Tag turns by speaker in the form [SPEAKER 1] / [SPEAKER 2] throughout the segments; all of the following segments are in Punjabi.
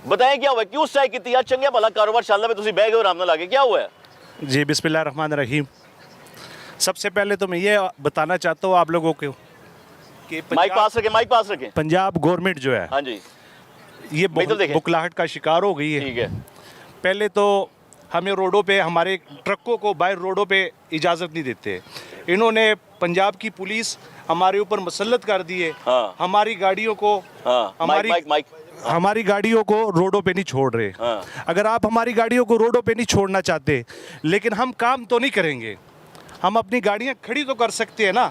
[SPEAKER 1] बताएं क्या हुआ, क्यों स्ट्राइक की? यार चंगा भला कारोबार चल रहा है, तुसी बह गए आराम नाल आके, क्या हुआ है?
[SPEAKER 2] जी बिस्मिल्लाह रहमान रहीम। सबसे पहले तो मैं ये बताना चाहता हूँ आप लोगों को कि
[SPEAKER 1] माइक पास रखें, माइक पास रखें।
[SPEAKER 2] पंजाब गवर्नमेंट जो है
[SPEAKER 1] हाँ जी,
[SPEAKER 2] ये
[SPEAKER 1] भाई तो देखें।
[SPEAKER 2] बुखलाहट का शिकार हो गई है।
[SPEAKER 1] ठीक है।
[SPEAKER 2] पहले तो हमें रोडों पे, हमारे ट्रकों को बाहर रोडों पे इजाज़त नहीं देते। इन्होंने पंजाब की पुलिस हमारे ऊपर मुसल्लत कर दी है।
[SPEAKER 1] हाँ।
[SPEAKER 2] हमारी गाड़ियों को
[SPEAKER 1] हाँ,
[SPEAKER 2] हमारी
[SPEAKER 1] माइक माइक
[SPEAKER 2] हमारी गाड़ियों को रोडों पे नहीं छोड़ रहे।
[SPEAKER 1] हाँ।
[SPEAKER 2] अगर आप हमारी गाड़ियों को रोडों पे नहीं छोड़ना चाहते, लेकिन हम काम तो नहीं करेंगे। हम अपनी गाड़ियां खड़ी तो कर सकते हैं ना।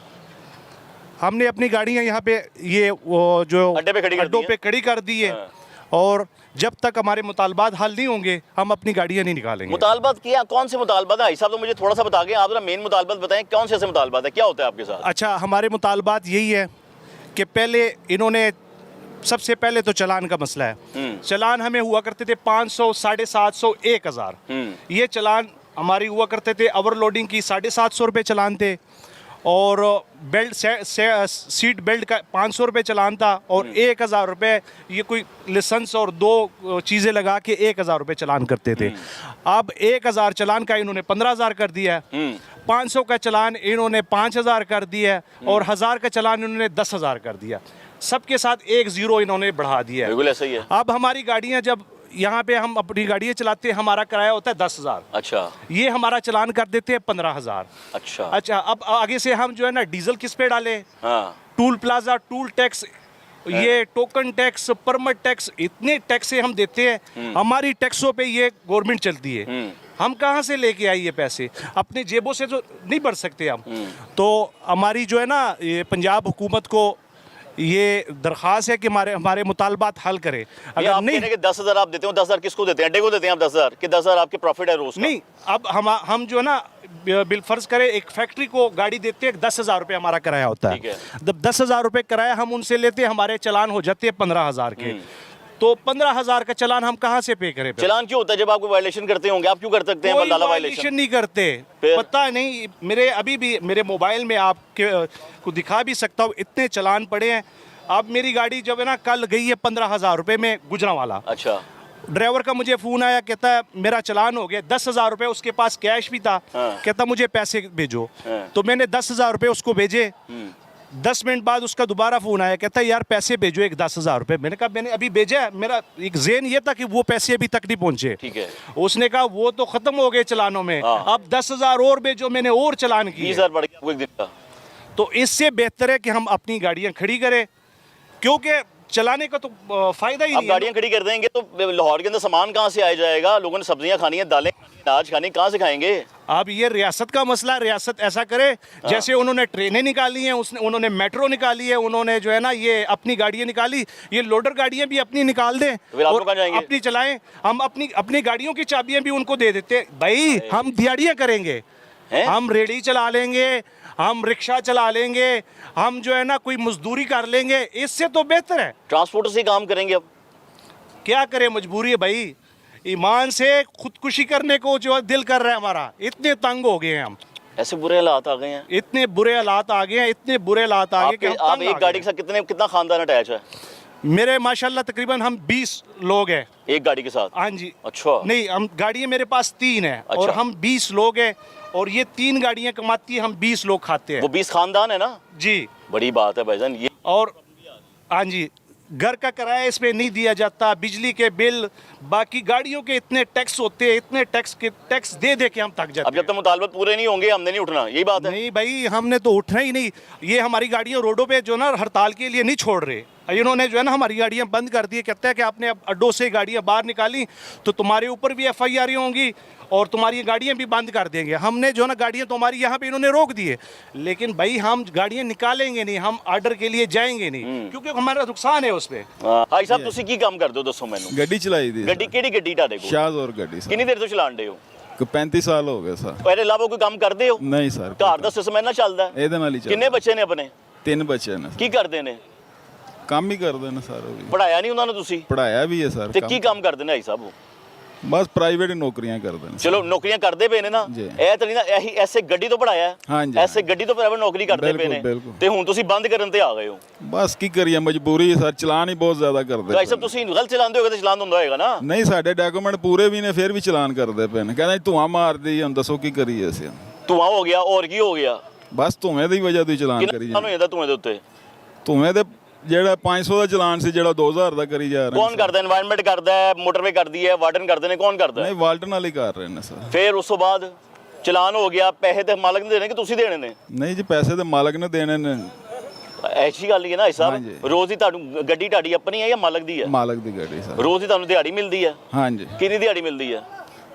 [SPEAKER 2] हमने अपनी गाड़ियां यहाँ पे ये वो जो
[SPEAKER 1] अड्डे पे खड़ी कर दी
[SPEAKER 2] अड्डों
[SPEAKER 1] हैं।
[SPEAKER 2] पे खड़ी कर दी है।
[SPEAKER 1] हाँ।
[SPEAKER 2] और जब तक हमारे मुतालबात हल नहीं होंगे, हम अपनी गाड़ियां नहीं निकालेंगे।
[SPEAKER 1] मुतालबात किया, कौन से मुतालबात है भाई साहब? तो मुझे थोड़ा सा बता के आप मेन मुतालबात बताएं, कौन से ऐसे मुतालबात है, क्या होता है आपके साथ?
[SPEAKER 2] अच्छा, हमारे मुतालबात यही है कि पहले इन्होंने, सबसे पहले तो चलान का मसला है। चलान हमें हुआ करते थे 500, 750, 1000। ये चलान हमारी हुआ करते थे। ओवरलोडिंग की 750 रुपये चलान थे, और बेल्ट सीट बेल्ट का 500 रुपये चलान था, और 1000 रुपये ये कोई लाइसेंस और 2 चीज़ें लगा के 1000 रुपये चलान करते थे। अब 1000 चलान का इन्होंने 15000 कर दिया है। 500 का चलान इन्होंने 5000 कर दिया है, और 1000 का चलान इन्होंने 10000 कर दिया। सबके साथ 1 0 इन्होंने बढ़ा दिया है।
[SPEAKER 1] बिल्कुल ऐसा ही है।
[SPEAKER 2] अब हमारी गाड़ियां, जब यहाँ पे हम अपनी गाड़ियाँ चलाते हैं, हमारा किराया होता है 10,000।
[SPEAKER 1] अच्छा।
[SPEAKER 2] ये हमारा चलान कर देते हैं 15,000।
[SPEAKER 1] अच्छा,
[SPEAKER 2] अब आगे से हम जो है ना, डीजल किस पे डाले?
[SPEAKER 1] हाँ।
[SPEAKER 2] टूल प्लाजा, टूल टैक्स, ये टोकन टैक्स, परमिट टैक्स, इतने टैक्स हम देते हैं। हमारी टैक्सों पे ये गवर्नमेंट चलती है। हम कहाँ से लेके आई ये पैसे? अपने जेबों से तो नहीं भर सकते हम। तो हमारी जो है ना, ये पंजाब हुकूमत को ये दरख्वास्त है कि हमारे मुतालबात हल करें। अगर
[SPEAKER 1] आप
[SPEAKER 2] नहीं,
[SPEAKER 1] कहने के 10,000 आप देते हो, 10,000 किसको देते हैं? अड्डे को देते हैं आप 10,000? कि 10,000 आपके प्रॉफिट है रोज का?
[SPEAKER 2] नहीं, अब हम जो है ना, बिलफर्ज करें एक फैक्ट्री को गाड़ी देते हैं, 10,000 रुपये हमारा किराया होता
[SPEAKER 1] ठीक है।
[SPEAKER 2] है। जब 10,000 रुपये किराया हम उनसे लेते हैं, हमारे चलान हो जाते हैं 15,000 के। तो 15,000 का चलान हम कहाँ से पे करें?
[SPEAKER 1] चलान क्यों होता है? जब आप कोई वायलेशन करते होंगे, आप क्यों कर सकते हैं
[SPEAKER 2] कोई
[SPEAKER 1] मलाला
[SPEAKER 2] वायलेशन
[SPEAKER 1] वायलेशन?
[SPEAKER 2] नहीं करते।
[SPEAKER 1] फिर?
[SPEAKER 2] पता नहीं, मेरे अभी भी मेरे मोबाइल में आपके को दिखा भी सकता हूँ, इतने चलान पड़े हैं। अब मेरी गाड़ी जब है ना, कल गई है 15,000 रुपये में गुजरांवाला।
[SPEAKER 1] अच्छा।
[SPEAKER 2] ड्राइवर का मुझे फ़ोन आया, कहता है मेरा चलान हो गया। 10,000 रुपये उसके पास कैश भी था।
[SPEAKER 1] हाँ।
[SPEAKER 2] कहता मुझे पैसे भेजो।
[SPEAKER 1] हाँ।
[SPEAKER 2] तो मैंने 10,000 रुपये उसको भेजे। 10 मिनट बाद उसका दोबारा फ़ोन आया, कहता है यार पैसे भेजो एक 10,000 रुपये। मैंने कहा मैंने अभी भेजा है। मेरा एक ज़हन ये था कि वो पैसे अभी तक नहीं पहुँचे।
[SPEAKER 1] ठीक है।
[SPEAKER 2] उसने कहा वो तो ख़त्म हो गए चलानों में।
[SPEAKER 1] हाँ।
[SPEAKER 2] अब 10,000 और भेजो। मैंने और चलान किए।
[SPEAKER 1] 20,000 बढ़ गया आपको एक दिन का।
[SPEAKER 2] तो इससे बेहतर है कि हम अपनी गाड़ियाँ खड़ी करें, क्योंकि चलाने का तो फ़ायदा ही
[SPEAKER 1] आप
[SPEAKER 2] नहीं है।
[SPEAKER 1] गाड़ियां खड़ी कर देंगे तो लाहौर के अंदर सामान कहाँ से आ जाएगा? लोगों ने सब्जियां खानी है, दालें, अनाज खानी, कहाँ से खाएंगे?
[SPEAKER 2] अब ये रियासत का मसला है। रियासत ऐसा करे, जैसे उन्होंने ट्रेनें निकाली हैं, उन्होंने मेट्रो निकाली है, उन्होंने जो है ना ये अपनी गाड़ियां निकाली, ये लोडर गाड़ियां भी अपनी निकाल दें
[SPEAKER 1] फिर आप लोग
[SPEAKER 2] और
[SPEAKER 1] कहाँ जाएंगे?
[SPEAKER 2] अपनी चलाएं। हम अपनी गाड़ियों की चाबियां भी उनको दे देते। भाई हम दिहाड़ियां करेंगे,
[SPEAKER 1] हैं?
[SPEAKER 2] हम रेडी चला लेंगे, हम रिक्शा चला लेंगे, हम जो है ना कोई मजदूरी कर लेंगे। इससे तो बेहतर है।
[SPEAKER 1] ट्रांसपोर्ट से काम करेंगे अब।
[SPEAKER 2] क्या करें, मजबूरी है भाई। ईमान से खुदकुशी करने को जो है दिल कर रहा है हमारा। इतने तंग हो गए हैं हम,
[SPEAKER 1] ऐसे बुरे हालात आ गए हैं।
[SPEAKER 2] इतने बुरे हालात आ गए हैं, इतने बुरे हालात आ गए कि हम
[SPEAKER 1] आप
[SPEAKER 2] तंग आ
[SPEAKER 1] एक
[SPEAKER 2] गए
[SPEAKER 1] गाड़ी के साथ कितना खानदान अटैच है?
[SPEAKER 2] मेरे माशाल्लाह तकरीबन हम 20 लोग हैं।
[SPEAKER 1] एक गाड़ी के साथ?
[SPEAKER 2] हाँ जी।
[SPEAKER 1] अच्छा।
[SPEAKER 2] नहीं, हम गाड़ियाँ मेरे पास 3 हैं।
[SPEAKER 1] अच्छा।
[SPEAKER 2] और हम 20 लोग हैं, और ये 3 गाड़ियाँ कमाती है, हम 20 लोग खाते हैं।
[SPEAKER 1] वो 20 खानदान है ना?
[SPEAKER 2] जी।
[SPEAKER 1] बड़ी बात है भाईजान ये।
[SPEAKER 2] और हाँ जी, घर का किराया इसमें नहीं दिया जाता, बिजली के बिल, बाकी गाड़ियों के इतने टैक्स होते हैं, इतने टैक्स दे दे के हम थक जाते
[SPEAKER 1] अब जब तक मुतालबत पूरे नहीं होंगे हमने नहीं उठना, यही बात है।
[SPEAKER 2] नहीं भाई, हमने तो उठना ही नहीं। ये हमारी गाड़ियाँ रोडों पे जो ना हड़ताल के लिए नहीं छोड़ रहे। इन्होंने जो है ना हमारी गाड़ियाँ बंद कर दी। कहते हैं कि आपने अब अड्डों से गाड़ियाँ बाहर निकाली तो तुम्हारे ऊपर भी FIR होंगी और तुम्हारी गाड़ियाँ भी बंद कर देंगे। हमने जो ना गाड़ियाँ तो हमारी यहाँ पे इन्होंने रोक दी है, लेकिन भाई हम गाड़ियाँ निकालेंगे नहीं, हम आर्डर के लिए जाएंगे नहीं, क्योंकि हमारा नुकसान है उस पर।
[SPEAKER 1] भाई साहब ਤੁਸੀਂ ਕੀ ਕੰਮ ਕਰਦੇ ਹੋ ਦੱਸੋ ਮੈਨੂੰ?
[SPEAKER 3] ਗੱਡੀ ਚਲਾਈ ਦੀ
[SPEAKER 1] ਗੱਡੀ ਕਿਹੜੀ ਗੱਡੀ ਤੁਹਾਡੇ ਕੋਲ?
[SPEAKER 3] ਸ਼ਾਹਜ਼ੋਰ ਗੱਡੀ ਸਰ।
[SPEAKER 1] ਕਿੰਨੀ ਦੇਰ ਤੋਂ ਚਲਾਣ ਰਹੇ ਹੋ?
[SPEAKER 3] 35 ਸਾਲ ਹੋ ਗਏ ਸਰ।
[SPEAKER 1] ਪਹਿਲੇ ਇਲਾਵਾ ਕੋਈ ਕੰਮ ਕਰਦੇ ਹੋ?
[SPEAKER 3] ਨਹੀਂ ਸਰ।
[SPEAKER 1] ਘਰ ਦਾ ਸਿਸਟਮ ਇਹਨਾਂ ਚੱਲਦਾ ਹੈ?
[SPEAKER 3] ਇਹਦੇ ਨਾਲ ਹੀ ਚੱਲਦਾ।
[SPEAKER 1] ਕਿੰਨੇ ਬੱਚੇ ਨੇ ਆਪਣੇ?
[SPEAKER 3] 3 ਬੱਚੇ ਨੇ।
[SPEAKER 1] ਕੀ ਕਰਦੇ ਨੇ?
[SPEAKER 3] ਕੰਮ ਹੀ ਕਰਦੇ ਨੇ ਸਰ ਉਹ ਵੀ।
[SPEAKER 1] ਪੜਾਇਆ ਨਹੀਂ ਉਹਨਾਂ ਨੂੰ ਤੁਸੀਂ?
[SPEAKER 3] ਪੜਾਇਆ ਵੀ ਹੈ ਸਰ।
[SPEAKER 1] ਤੇ ਕੀ ਕੰਮ ਕਰਦੇ ਨੇ ਭਾਈ ਸਾਹਿਬ ਉਹ?
[SPEAKER 3] ਬਸ ਪ੍ਰਾਈਵੇਟ ਨੌਕਰੀਆਂ ਕਰਦੇ ਨੇ
[SPEAKER 1] ਚਲੋ ਨੌਕਰੀਆਂ ਕਰਦੇ ਪਏ ਨੇ ਨਾ,
[SPEAKER 3] ਜੀ।
[SPEAKER 1] ਇਹ ਤਾਂ ਨਹੀਂ ਨਾ ਇਹੀ ਐਸੇ ਗੱਡੀ ਤੋਂ ਪੜਾਇਆ,
[SPEAKER 3] ਹਾਂਜੀ।
[SPEAKER 1] ਐਸੇ ਗੱਡੀ ਤੋਂ ਪ੍ਰਾਈਵੇਟ ਨੌਕਰੀ ਕਰਦੇ ਪਏ ਨੇ,
[SPEAKER 3] ਬਿਲਕੁਲ।
[SPEAKER 1] ਤੇ ਹੁਣ ਤੁਸੀਂ ਬੰਦ ਕਰਨ ਤੇ ਆ ਗਏ ਹੋ।
[SPEAKER 3] ਬਸ ਕੀ ਕਰੀਏ, ਮਜਬੂਰੀ ਹੈ ਸਰ, ਚਲਾਨ ਹੀ ਬਹੁਤ ਜ਼ਿਆਦਾ ਕਰਦੇ
[SPEAKER 1] ਭਾਈ ਸਾਹਿਬ
[SPEAKER 3] ਪਏ ਨੇ।
[SPEAKER 1] ਤੁਸੀਂ ਗਲਤ ਚਲਾਉਂਦੇ ਹੋਗੇ ਤਾਂ ਚਲਾਨ ਹੁੰਦਾ ਹੋਏਗਾ ਨਾ।
[SPEAKER 3] ਨਹੀਂ, ਸਾਡੇ ਡਾਕੂਮੈਂਟ ਪੂਰੇ ਵੀ ਨੇ, ਫਿਰ ਵੀ ਚਲਾਨ ਕਰਦੇ ਪਏ ਨੇ, ਕਹਿੰਦੇ ਧੂਆਂ ਮਾਰਦੀ, ਹੁਣ ਦੱਸੋ ਕੀ ਕਰੀਏ ਅਸੀਂ।
[SPEAKER 1] ਧੂਆਂ ਹੋ ਗਿਆ, ਹੋਰ ਕੀ ਹੋ ਗਿਆ?
[SPEAKER 3] ਬਸ ਧੂਏ ਦੀ ਵਜ੍ਹਾ ਤੋਂ ਹੀ ਚਲਾਨ
[SPEAKER 1] ਕਿੰਨਾ
[SPEAKER 3] ਕਰੀ
[SPEAKER 1] ਨੁਕਸਾਨ ਹੋ ਜਾਂਦਾ ਧੂਏ ਦੇ ਉੱਤੇ?
[SPEAKER 3] ਧੂਏ ਦੇ ਜਿਹੜਾ 500 ਦਾ ਚਲਾਨ ਸੀ, ਜਿਹੜਾ 2000 ਦਾ ਕਰੀ ਜਾ ਰਹੇ
[SPEAKER 1] ਕੌਣ ਕਰਦਾ? এনवायरमेंट ਕਰਦਾ ਹੈ, ਮੋਟਰਵੇ ਕਰਦੀ ਹੈ, ਵਾਰਡਨ ਕਰਦੇ ਨੇ, ਕੌਣ ਕਰਦਾ ਹੈ?
[SPEAKER 3] ਨਹੀਂ, ਵਾਲਟਨ ਵਾਲੇ ਕਰ ਰਹੇ ਨੇ ਸਰ।
[SPEAKER 1] ਫਿਰ ਉਸ ਤੋਂ ਬਾਅਦ ਚਲਾਨ ਹੋ ਗਿਆ, ਪੈਸੇ ਤੇ ਮਾਲਕ ਨੇ ਦੇਣੇ ਕਿ ਤੁਸੀਂ ਦੇਣੇ ਨੇ?
[SPEAKER 3] ਨਹੀਂ ਜੀ, ਪੈਸੇ ਤੇ ਮਾਲਕ ਨੇ ਦੇਣੇ ਨੇ।
[SPEAKER 1] ਐਸੀ ਗੱਲ ਹੀ ਹੈ ਨਾ ਸਾਹਿਬ,
[SPEAKER 3] ਹਾਂਜੀ।
[SPEAKER 1] ਰੋਜ਼ ਦੀ ਤੁਹਾਨੂੰ ਗੱਡੀ ਤੁਹਾਡੀ ਆਪਣੀ ਹੈ ਜਾਂ ਮਾਲਕ ਦੀ ਹੈ?
[SPEAKER 3] ਮਾਲਕ ਦੀ ਗੱਡੀ ਸਰ।
[SPEAKER 1] ਰੋਜ਼ ਦੀ ਤੁਹਾਨੂੰ ਦਿਹਾੜੀ ਮਿਲਦੀ ਹੈ?
[SPEAKER 3] ਹਾਂਜੀ,
[SPEAKER 1] ਕਿੰਨੀ ਦਿਹਾੜੀ ਮਿਲਦੀ ਹੈ?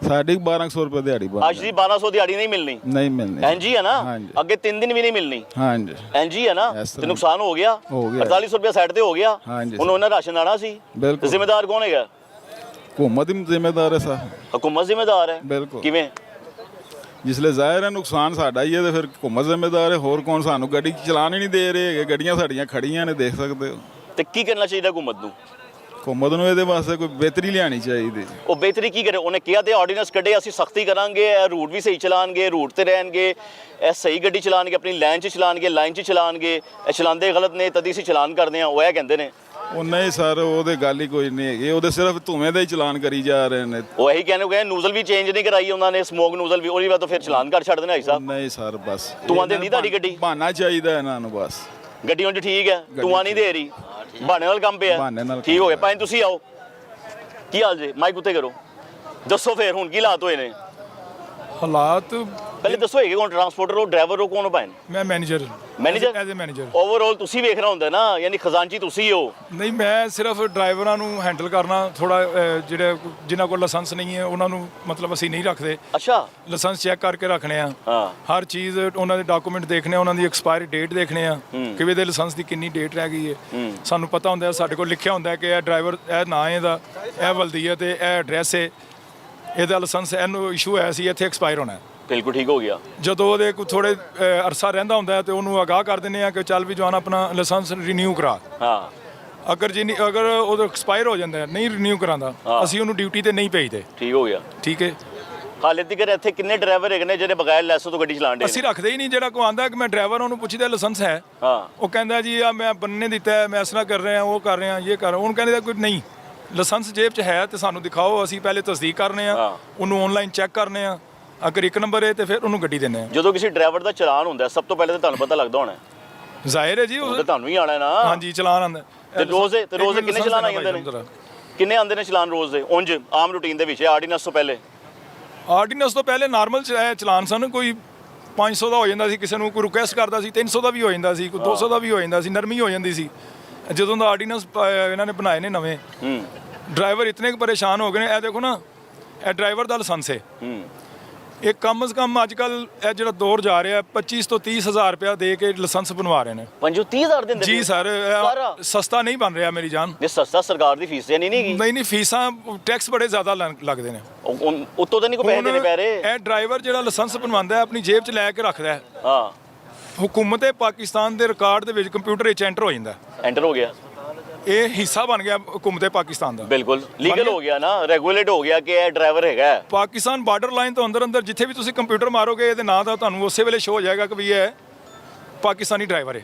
[SPEAKER 3] ਸਾਡੀ 1200 ਰੁਪਏ ਦਿਹਾੜੀ
[SPEAKER 1] ਅੱਜ ਦੀ 1200 ਦਿਹਾੜੀ ਨਹੀਂ ਮਿਲਣੀ।
[SPEAKER 3] ਨਹੀਂ ਮਿਲਣੀ।
[SPEAKER 1] ਐਨਜੀ ਹੈ ਨਾ,
[SPEAKER 3] ਹਾਂਜੀ।
[SPEAKER 1] ਅੱਗੇ 3 ਦਿਨ ਵੀ ਨਹੀਂ ਮਿਲਣੀ।
[SPEAKER 3] ਹਾਂਜੀ,
[SPEAKER 1] ਐਨਜੀ ਹੈ ਨਾ,
[SPEAKER 3] ਇਸ ਤਰ੍ਹਾਂ
[SPEAKER 1] ਤੇ ਨੁਕਸਾਨ ਹੋ ਗਿਆ।
[SPEAKER 3] ਹੋ ਗਿਆ।
[SPEAKER 1] 4800 ਰੁਪਏ ਸਾਈਡ ਤੇ ਹੋ ਗਿਆ।
[SPEAKER 3] ਹਾਂਜੀ
[SPEAKER 1] ਹੁਣ ਉਹਨਾਂ ਰਾਸ਼ਨ ਆਣਾ ਸੀ,
[SPEAKER 3] ਬਿਲਕੁਲ।
[SPEAKER 1] ਜ਼ਿੰਮੇਦਾਰ ਕੌਣ ਹੈਗਾ?
[SPEAKER 3] ਹੁਕੂਮਤ ਹੀ ਜ਼ਿੰਮੇਦਾਰ ਹੈ ਸਰ।
[SPEAKER 1] ਹਕੂਮਤ ਜ਼ਿੰਮੇਦਾਰ ਹੈ।
[SPEAKER 3] ਬਿਲਕੁਲ।
[SPEAKER 1] ਕਿਵੇਂ?
[SPEAKER 3] ਜਿਸਲੇ ਜ਼ਾਹਿਰ ਹੈ ਨੁਕਸਾਨ ਸਾਡਾ ਹੀ ਹੈ, ਤੇ ਫਿਰ ਹੁਕੂਮਤ ਜ਼ਿੰਮੇਦਾਰ ਹੈ। ਹੋਰ ਕੌਣ? ਸਾਨੂੰ ਗੱਡੀ ਚਲਾਣ ਹੀ ਨਹੀਂ ਦੇ ਰਹੇ ਹੈਗੇ, ਗੱਡੀਆਂ ਸਾਡੀਆਂ ਖੜੀਆਂ ਨੇ, ਦੇਖ ਸਕਦੇ ਹੋ।
[SPEAKER 1] ਤੇ ਕੀ ਕਰਨਾ ਚਾਹੀਦਾ ਹਕੂਮਤ ਨੂੰ?
[SPEAKER 3] ਹੁਕੂਮਤ ਨੂੰ ਇਹਦੇ ਵਾਸਤੇ ਕੋਈ ਬਿਹਤਰੀ ਲਿਆਣੀ ਚਾਹੀਦੀ।
[SPEAKER 1] ਉਹ ਬਿਹਤਰੀ ਕੀ ਕਰੇ? ਉਹਨੇ ਕਿਹਾ ਤੇ ਆਰਡੀਨੈਂਸ ਕੱਢੇ, ਅਸੀਂ ਸਖਤੀ ਕਰਾਂਗੇ, ਇਹ ਰੂਟ ਵੀ ਸਹੀ ਚਲਾਣਗੇ, ਰੂਟ ਤੇ ਰਹਿਣਗੇ, ਇਹ ਸਹੀ ਗੱਡੀ ਚਲਾਣਗੇ, ਆਪਣੀ ਲਾਈਨ 'ਚ ਚਲਾਣਗੇ, ਲਾਈਨ 'ਚ ਚਲਾਣਗੇ, ਇਹ ਚਲਾਉਂਦੇ ਗਲਤ ਨੇ ਤਦੀ ਅਸੀਂ ਚਲਾਨ ਕਰਦੇ ਹਾਂ, ਉਹ ਇਹ ਕਹਿੰਦੇ ਨੇ।
[SPEAKER 3] ਉਹ ਨਹੀਂ ਸਰ, ਉਹਦੇ ਗੱਲ ਹੀ ਕੋਈ ਨਹੀਂ ਹੈਗੀ, ਉਹਦੇ ਸਿਰਫ ਧੂਏ ਦਾ ਹੀ ਚਲਾਨ ਕਰੀ ਜਾ ਰਹੇ ਨੇ।
[SPEAKER 1] ਉਹ ਇਹੀ ਕਹਿੰਦੇ ਗਏ, ਨੂਜ਼ਲ ਵੀ ਚੇਂਜ ਨਹੀਂ ਕਰਾਈ ਉਹਨਾਂ ਨੇ, ਸਮੋਕ ਨੂਜ਼ਲ ਵੀ, ਉਹਦੀ ਬਾਅਦ ਤਾਂ ਫਿਰ ਚਲਾਨ ਕਰ ਛੱਡ ਦੇਣਾ ਭਾਈ ਸਾਹਿਬ।
[SPEAKER 3] ਨਹੀਂ ਸਰ, ਬਸ
[SPEAKER 1] ਧੂਆਂ ਦਿੰਦੀ ਤੁਹਾਡੀ ਗੱਡੀ?
[SPEAKER 3] ਬਹਾਨਾ ਚਾਹੀਦਾ ਇਹਨਾਂ ਨੂੰ ਬਸ।
[SPEAKER 1] ਗੱਡੀ ਉਂਝ ਠੀਕ ਹੈ, ਧੂਆਂ ਨਹੀਂ ਦੇ ਰਹੀ, ਬਹਾਨੇ ਨਾਲ ਕੰਮ ਪਿਆ।
[SPEAKER 3] ਬਹਾਨੇ ਨਾਲ
[SPEAKER 1] ਠੀਕ ਹੋ ਗਿਆ। ਭਾਈ ਤੁਸੀਂ ਆਓ, ਕੀ ਹਾਲ ਜੇ? ਮਾਈਕ ਉੱਤੇ ਕਰੋ, ਦੱਸੋ ਫਿਰ ਹੁਣ ਕੀ ਹਾਲਾਤ ਹੋਏ ਨੇ?
[SPEAKER 4] ਹਾਲਾਤ
[SPEAKER 1] ਪਹਿਲੇ ਦੱਸੋ ਹੈਗੇ ਕੌਣ? ਟਰਾਂਸਪੋਰਟਰ ਹੋ, ਡਰਾਈਵਰ ਹੋ, ਕੌਣ ਹੋ ਭਾਈ?
[SPEAKER 4] ਮੈਂ manager
[SPEAKER 1] manager?
[SPEAKER 4] As a manager.
[SPEAKER 1] Overall ਤੁਸੀਂ ਵੇਖਣਾ ਹੁੰਦਾ ਨਾ, ਯਾਨੀ ਖਜ਼ਾਨਚੀ ਤੁਸੀਂ ਹੋ।
[SPEAKER 4] ਨਹੀਂ, ਮੈਂ ਸਿਰਫ ਡਰਾਈਵਰਾਂ ਨੂੰ ਹੈਂਡਲ ਕਰਨਾ ਥੋੜਾ, ਜਿਹੜੇ ਜਿਨ੍ਹਾਂ ਕੋਲ ਲਾਇਸੈਂਸ ਨਹੀਂ ਹੈ ਉਹਨਾਂ ਨੂੰ ਮਤਲਬ ਅਸੀਂ ਨਹੀਂ ਰੱਖਦੇ।
[SPEAKER 1] ਅੱਛਾ।
[SPEAKER 4] ਲਾਇਸੈਂਸ ਚੈੱਕ ਕਰਕੇ ਰੱਖਣੇ ਆ,
[SPEAKER 1] ਹਾਂ।
[SPEAKER 4] ਹਰ ਚੀਜ਼ ਉਹਨਾਂ ਦੇ ਡਾਕੂਮੈਂਟ ਦੇਖਣੇ ਆ, ਉਹਨਾਂ ਦੀ ਐਕਸਪਾਇਰੀ ਡੇਟ ਦੇਖਣੇ ਆ, ਕਿਵੇਂ ਦੇ ਲਾਇਸੈਂਸ ਦੀ ਕਿੰਨੀ ਡੇਟ ਰਹਿ ਗਈ ਹੈ। ਸਾਨੂੰ ਪਤਾ ਹੁੰਦਾ, ਸਾਡੇ ਕੋਲ ਲਿਖਿਆ ਹੁੰਦਾ ਕਿ ਇਹ ਡਰਾਈਵਰ, ਇਹ ਨਾਂ ਇਹਦਾ, ਇਹ ਵਲਦੀਅਤ ਹੈ, ਇਹ ਐਡਰੈਸ ਹੈ, ਇਹਦਾ ਲਾਇਸੈਂਸ ਇਹਨੂੰ ਇਸ਼ੂ ਹੋਇਆ ਸੀ, ਇੱਥੇ ਐਕਸਪਾਇਰ ਹੋਣਾ।
[SPEAKER 1] ਬਿਲਕੁਲ ਠੀਕ ਹੋ ਗਿਆ।
[SPEAKER 4] ਜਦੋਂ ਉਹਦੇ ਕੋਈ ਥੋੜੇ ਅਰਸਾ ਰਹਿੰਦਾ ਹੁੰਦਾ ਤੇ ਉਹਨੂੰ ਆਗਾਹ ਕਰ ਦਿੰਦੇ ਆ ਕਿ ਚੱਲ ਵੀ ਜਵਾਨ ਆਪਣਾ ਲਾਇਸੈਂਸ ਰੀਨਿਊ ਕਰਾ।
[SPEAKER 1] ਹਾਂ।
[SPEAKER 4] ਅਗਰ ਉਹ ਐਕਸਪਾਇਰ ਹੋ ਜਾਂਦਾ, ਨਹੀਂ ਰੀਨਿਊ ਕਰਾਂਦਾ, ਅਸੀਂ ਉਹਨੂੰ ਡਿਊਟੀ ਤੇ ਨਹੀਂ ਭੇਜਦੇ।
[SPEAKER 1] ਠੀਕ ਹੋ ਗਿਆ।
[SPEAKER 4] ਠੀਕ ਹੈ।
[SPEAKER 1] ਹਾਲੇ ਤੱਕ ਇੱਥੇ ਕਿੰਨੇ ਡਰਾਈਵਰ ਹੈਗੇ ਨੇ ਜਿਹੜੇ ਬਗੈਰ ਲਾਇਸੈਂਸ ਤੋਂ ਗੱਡੀ ਚਲਾਉਣ ਦੇ?
[SPEAKER 4] ਅਸੀਂ ਰੱਖਦੇ ਹੀ ਨਹੀਂ। ਜਿਹੜਾ ਕੋ ਆਂਦਾ ਕਿ ਮੈਂ ਡਰਾਈਵਰ, ਉਹਨੂੰ ਪੁੱਛਦਾ ਲਾਇਸੈਂਸ ਹੈ?
[SPEAKER 1] ਹਾਂ।
[SPEAKER 4] ਉਹ ਕਹਿੰਦਾ ਜੀ ਆ ਮੈਂ ਬੰਨੇ ਦਿੱਤਾ ਹੈ, ਮੈਂ ਇਸ ਤਰ੍ਹਾਂ ਕਰ ਰਿਹਾ, ਉਹ ਕਰ ਰਿਹਾ, ਇਹ ਕਰ ਰਿਹਾ। ਉਹਨੂੰ ਕਹਿੰਦੇ ਕੋਈ ਨਹੀਂ, ਲਾਇਸੈਂਸ ਜੇਬ 'ਚ ਹੈ ਤੇ ਸਾਨੂੰ ਦਿਖਾਓ, ਅਸੀਂ ਪਹਿਲੇ ਤਸਦੀਕ ਕਰਨੇ ਆ, ਉਹਨੂੰ ਆਨਲਾਈਨ ਚੈੱਕ ਕਰਨੇ ਆ, ਅਗਰ ਇੱਕ ਨੰਬਰ ਹੈ ਤੇ ਫਿਰ ਉਹਨੂੰ ਗੱਡੀ ਦਿੰਦੇ ਆ।
[SPEAKER 1] ਜਦੋਂ ਕਿਸੇ ਡਰਾਈਵਰ ਦਾ ਚਲਾਨ ਹੁੰਦਾ ਸਭ ਤੋਂ ਪਹਿਲੇ ਤਾਂ ਤੁਹਾਨੂੰ ਪਤਾ ਲੱਗਦਾ ਹੋਣਾ?
[SPEAKER 4] ਜ਼ਾਹਿਰ ਹੈ ਜੀ,
[SPEAKER 1] ਉਹ ਤਾਂ ਤੁਹਾਨੂੰ ਹੀ ਆਣਾ ਨਾ।
[SPEAKER 4] ਹਾਂਜੀ, ਚਲਾਨ ਆਂਦਾ।
[SPEAKER 1] ਤੇ ਰੋਜ਼ ਦੇ ਕਿੰਨੇ ਚਲਾਨ ਆ ਜਾਂਦੇ ਨੇ? ਕਿੰਨੇ ਆਉਂਦੇ ਨੇ ਚਲਾਨ ਰੋਜ਼ ਦੇ ਉਂਝ ਆਮ ਰੂਟੀਨ ਦੇ ਵਿੱਚ, ਆਰਡੀਨੈਂਸ ਤੋਂ ਪਹਿਲੇ?
[SPEAKER 4] ਆਰਡੀਨੈਂਸ ਤੋਂ ਪਹਿਲੇ ਨਾਰਮਲ ਚਲਾਨ ਸਨ, ਕੋਈ 500 ਦਾ ਹੋ ਜਾਂਦਾ ਸੀ, ਕਿਸੇ ਨੂੰ ਕੋਈ ਰਿਕੁਐਸਟ ਕਰਦਾ ਸੀ 300 ਦਾ ਵੀ ਹੋ ਜਾਂਦਾ ਸੀ, ਕੋਈ 200 ਦਾ ਵੀ ਹੋ ਜਾਂਦਾ ਸੀ, ਨਰਮੀ ਹੋ ਜਾਂਦੀ ਸੀ। ਜਦੋਂ ਦਾ ਆਰਡੀਨੈਂਸ ਇਹਨਾਂ ਨੇ ਬਣਾਏ ਨੇ ਨਵੇਂ, ਡਰਾਈਵਰ ਇਤਨੇ ਕੁ ਪਰੇਸ਼ਾਨ ਹੋ ਗਏ ਨੇ। ਇਹ ਦੇਖੋ ਨਾ, ਇਹ ਡਰਾਈਵਰ ਦਾ ਲਾਇਸੈਂਸ ਹੈ, ਇਹ ਕਮ ਸੇ ਕਮ ਅੱਜ ਕੱਲ ਇਹ ਜਿਹੜਾ ਦੌਰ ਜਾ ਰਿਹਾ 25 ਤੋਂ 30 ਹਜ਼ਾਰ ਰੁਪਇਆ ਦੇ ਕੇ ਲਾਇਸੈਂਸ ਬਣਵਾ ਰਹੇ ਨੇ।
[SPEAKER 1] 25-30 ਦਿੰਦੇ?
[SPEAKER 4] ਜੀ ਸਰ, ਸਸਤਾ ਨਹੀਂ ਬਣ ਰਿਹਾ ਮੇਰੀ ਜਾਨ।
[SPEAKER 1] ਇਹ ਸਸਤਾ ਸਰਕਾਰ ਦੀ ਫੀਸ ਨਹੀਂ ਹੈਗੀ?
[SPEAKER 4] ਨਹੀਂ, ਫੀਸਾਂ ਟੈਕਸ ਬੜੇ ਜ਼ਿਆਦਾ ਲੱਗਦੇ ਨੇ।
[SPEAKER 1] ਉੱਤੋਂ ਤਾਂ ਨਹੀਂ ਕੋਈ ਪੈਸੇ ਦੇਣੇ ਪੈ ਰਹੇ?
[SPEAKER 4] ਇਹ ਡਰਾਈਵਰ ਜਿਹੜਾ ਲਾਇਸੈਂਸ ਬਣਵਾਉਂਦਾ ਹੈ ਆਪਣੀ ਜੇਬ 'ਚ ਲੈ ਕੇ ਰੱਖਦਾ ਹੈ।
[SPEAKER 1] ਹਾਂ।
[SPEAKER 4] ਹੁਕੂਮਤ ਪਾਕਿਸਤਾਨ ਦੇ ਰਿਕਾਰਡ ਦੇ ਵਿੱਚ ਕੰਪਿਊਟਰ ਵਿੱਚ ਐਂਟਰ ਹੋ ਜਾਂਦਾ।
[SPEAKER 1] ਐਂਟਰ ਹੋ ਗਿਆ?
[SPEAKER 4] ਇਹ ਹਿੱਸਾ ਬਣ ਗਿਆ ਹੁਕੂਮਤ ਪਾਕਿਸਤਾਨ ਦਾ।
[SPEAKER 1] ਬਿਲਕੁਲ ਲੀਗਲ ਹੋ ਗਿਆ ਨਾ, ਰੈਗੂਲੇਟ ਹੋ ਗਿਆ ਕਿ ਇਹ ਡਰਾਈਵਰ ਹੈਗਾ।
[SPEAKER 4] ਪਾਕਿਸਤਾਨ ਬਾਰਡਰ ਲਾਈਨ ਤੋਂ ਅੰਦਰ ਜਿੱਥੇ ਵੀ ਤੁਸੀਂ ਕੰਪਿਊਟਰ ਮਾਰੋਗੇ, ਇਹਦੇ ਨਾਂ ਦਾ ਤੁਹਾਨੂੰ ਉਸੇ ਵੇਲੇ ਸ਼ੋ ਹੋ ਜਾਏਗਾ ਕਿ ਵੀ ਇਹ ਪਾਕਿਸਤਾਨੀ ਡਰਾਈਵਰ ਹੈ।